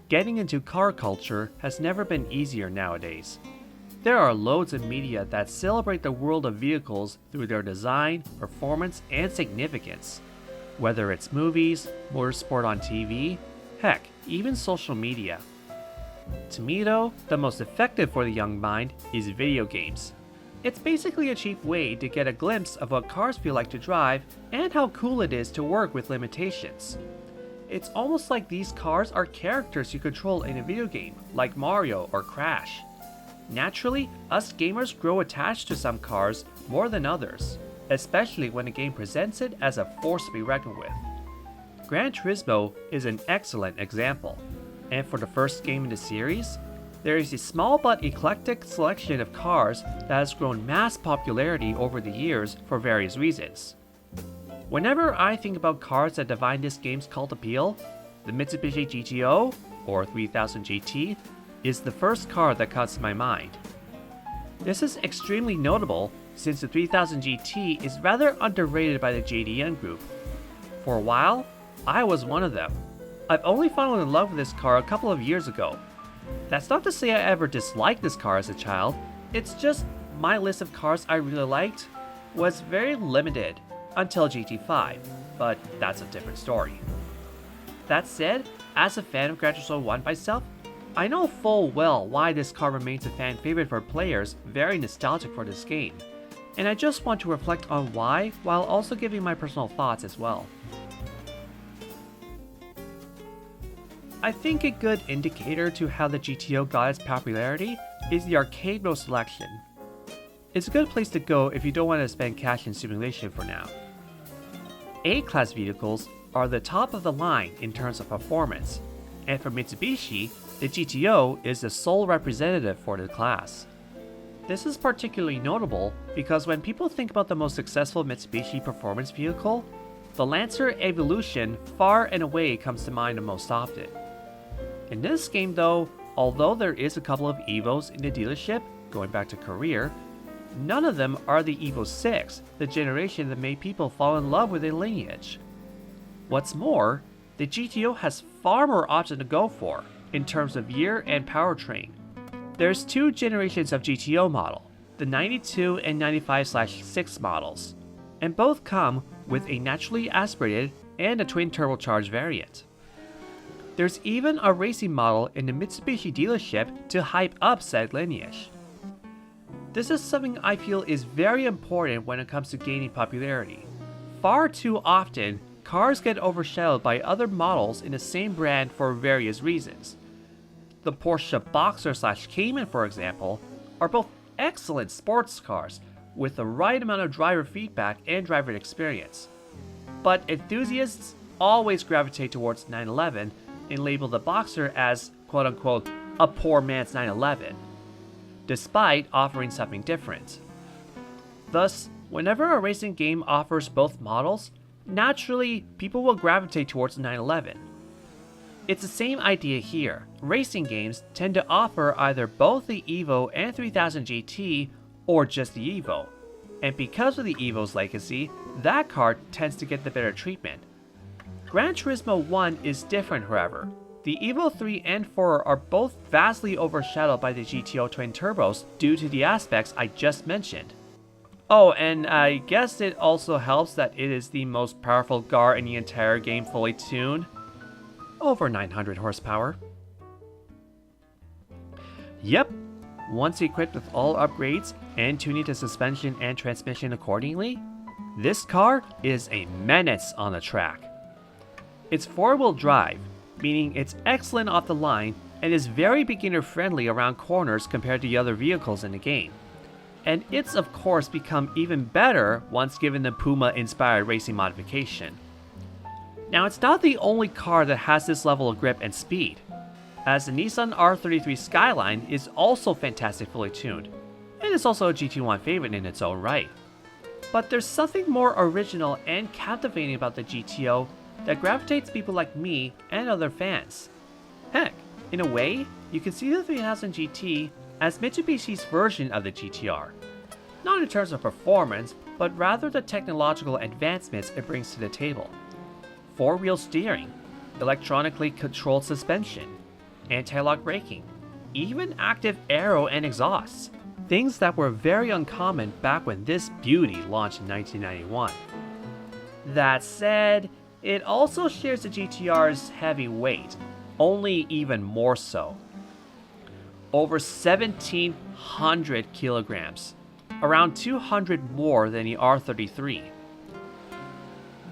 Getting into car culture has never been easier nowadays. There are loads of media that celebrate the world of vehicles through their design, performance, and significance. Whether it's movies, motorsport on TV, heck, even social media. To me though, the most effective for the young mind is video games. It's basically a cheap way to get a glimpse of what cars feel like to drive and how cool it is to work with limitations. It's almost like these cars are characters you control in a video game, like Mario or Crash. Naturally, us gamers grow attached to some cars more than others, especially when a game presents it as a force to be reckoned with. Gran Turismo is an excellent example, and for the first game in the series, there is a small but eclectic selection of cars that has grown mass popularity over the years for various reasons. Whenever I think about cars that define this game's cult appeal, the Mitsubishi GTO, or 3000 GT, is the first car that comes to my mind. This is extremely notable since the 3000 GT is rather underrated by the JDM group. For a while, I was one of them. I've only fallen in love with this car a couple of years ago. That's not to say I ever disliked this car as a child, it's just my list of cars I really liked was very limited until GT5, but that's a different story. That said, as a fan of Gran Turismo 1 myself, I know full well why this car remains a fan favorite for players very nostalgic for this game, and I just want to reflect on why while also giving my personal thoughts as well. I think a good indicator to how the GTO got its popularity is the arcade mode selection. It's a good place to go if you don't want to spend cash in simulation for now. A-class vehicles are the top of the line in terms of performance, and for Mitsubishi, the GTO is the sole representative for the class. This is particularly notable because when people think about the most successful Mitsubishi performance vehicle, the Lancer Evolution far and away comes to mind the most often. In this game though, although there is a couple of Evos in the dealership, going back to career, none of them are the Evo 6, the generation that made people fall in love with a lineage. What's more, the GTO has far more options to go for in terms of year and powertrain. There's two generations of GTO model, the 92 and 95/6 models, and both come with a naturally aspirated and a twin turbocharged variant. There's even a racing model in the Mitsubishi dealership to hype up said lineage. This is something I feel is very important when it comes to gaining popularity. Far too often, cars get overshadowed by other models in the same brand for various reasons. The Porsche Boxer/Cayman, for example, are both excellent sports cars with the right amount of driver feedback and driver experience. But enthusiasts always gravitate towards 911 and label the Boxer as quote-unquote a poor man's 911, despite offering something different. Thus, whenever a racing game offers both models, naturally people will gravitate towards 911. It's the same idea here. Racing games tend to offer either both the Evo and 3000 GT or just the Evo, and because of the Evo's legacy, that car tends to get the better treatment. Gran Turismo 1 is different, however. The Evo 3 and 4 are both vastly overshadowed by the GTO twin turbos due to the aspects I just mentioned. Oh, and I guess it also helps that it is the most powerful car in the entire game fully tuned. Over 900 horsepower. Yep, once equipped with all upgrades and tuning the suspension and transmission accordingly, this car is a menace on the track. It's four-wheel drive, meaning it's excellent off the line and is very beginner friendly around corners compared to the other vehicles in the game. And it's of course become even better once given the Puma inspired racing modification. Now it's not the only car that has this level of grip and speed, as the Nissan R33 Skyline is also fantastically tuned, and is also a GT1 favorite in its own right. But there's something more original and captivating about the GTO that gravitates people like me and other fans. Heck, in a way, you can see the 3000 GT as Mitsubishi's version of the GTR. Not in terms of performance, but rather the technological advancements it brings to the table. Four-wheel steering, electronically controlled suspension, anti-lock braking, even active aero and exhausts, things that were very uncommon back when this beauty launched in 1991. That said, it also shares the GTR's heavy weight, only even more so. Over 1,700 kilograms, around 200 more than the R33.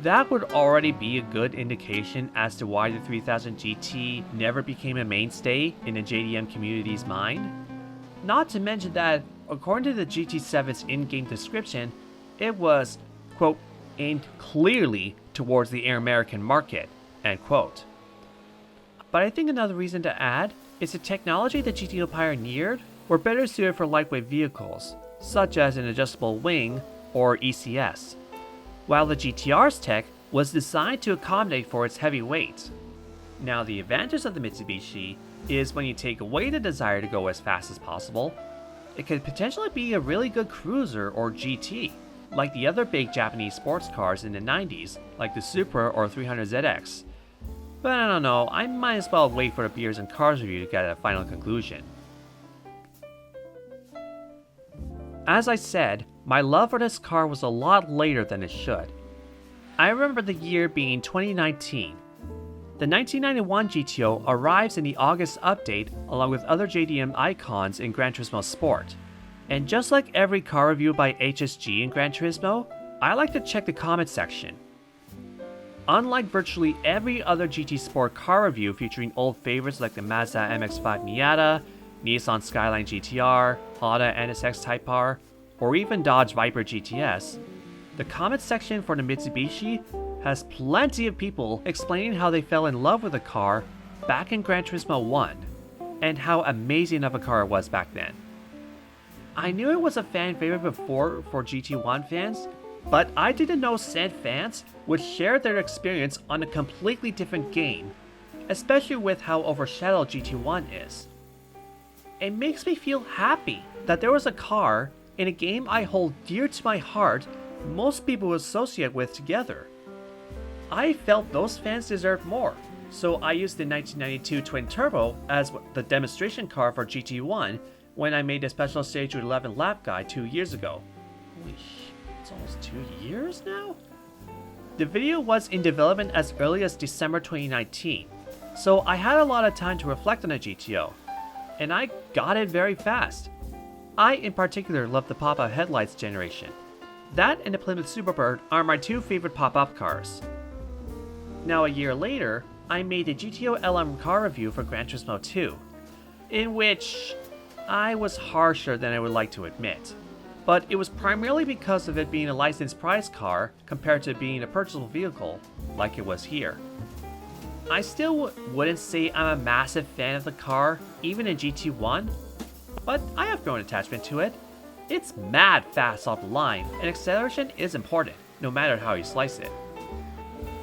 That would already be a good indication as to why the 3000 GT never became a mainstay in the JDM community's mind. Not to mention that, according to the GT7's in-game description, it was, quote, aimed clearly towards the American market, end quote. But I think another reason to add is the technology the GTO pioneered were better suited for lightweight vehicles, such as an adjustable wing or ECS, while the GTR's tech was designed to accommodate for its heavy weight. Now, the advantage of the Mitsubishi is when you take away the desire to go as fast as possible, it could potentially be a really good cruiser or GT, like the other big Japanese sports cars in the 90s, like the Supra or 300ZX. But I don't know, I might as well wait for the Beers and Cars review to get a final conclusion. As I said, my love for this car was a lot later than it should. I remember the year being 2019. The 1991 GTO arrives in the August update along with other JDM icons in Gran Turismo Sport. And just like every car review by HSG in Gran Turismo, I like to check the comment section. Unlike virtually every other GT Sport car review featuring old favorites like the Mazda MX-5 Miata, Nissan Skyline GTR, Honda NSX Type R, or even Dodge Viper GTS, the comment section for the Mitsubishi has plenty of people explaining how they fell in love with the car back in Gran Turismo 1, and how amazing of a car it was back then. I knew it was a fan favorite before for GT1 fans, but I didn't know said fans would share their experience on a completely different game, especially with how overshadowed GT1 is. It makes me feel happy that there was a car in a game I hold dear to my heart most people associate with together. I felt those fans deserved more, so I used the 1992 Twin Turbo as the demonstration car for GT1 when I made a special stage with 11 lap guide 2 years ago. Holy shit, it's almost 2 years now? The video was in development as early as December 2019, so I had a lot of time to reflect on the GTO, and I got it very fast. I in particular love the pop-up headlights generation. That and the Plymouth Superbird are my two favorite pop-up cars. Now a year later, I made a GTO LM car review for Gran Turismo 2, in which I was harsher than I would like to admit, but it was primarily because of it being a licensed prize car compared to being a purchasable vehicle, like it was here. I still wouldn't say I'm a massive fan of the car, even in GT1, but I have grown attachment to it. It's mad fast off the line, and acceleration is important, no matter how you slice it.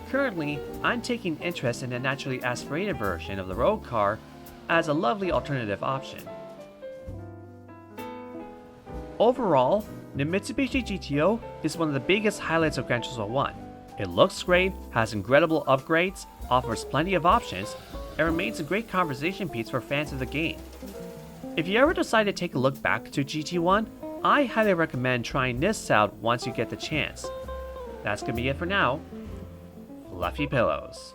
Currently, I'm taking interest in the naturally aspirated version of the road car as a lovely alternative option. Overall, the Mitsubishi GTO is one of the biggest highlights of Gran Turismo 1. It looks great, has incredible upgrades, offers plenty of options, and remains a great conversation piece for fans of the game. If you ever decide to take a look back to GT1, I highly recommend trying this out once you get the chance. That's gonna be it for now. Fluffy pillows.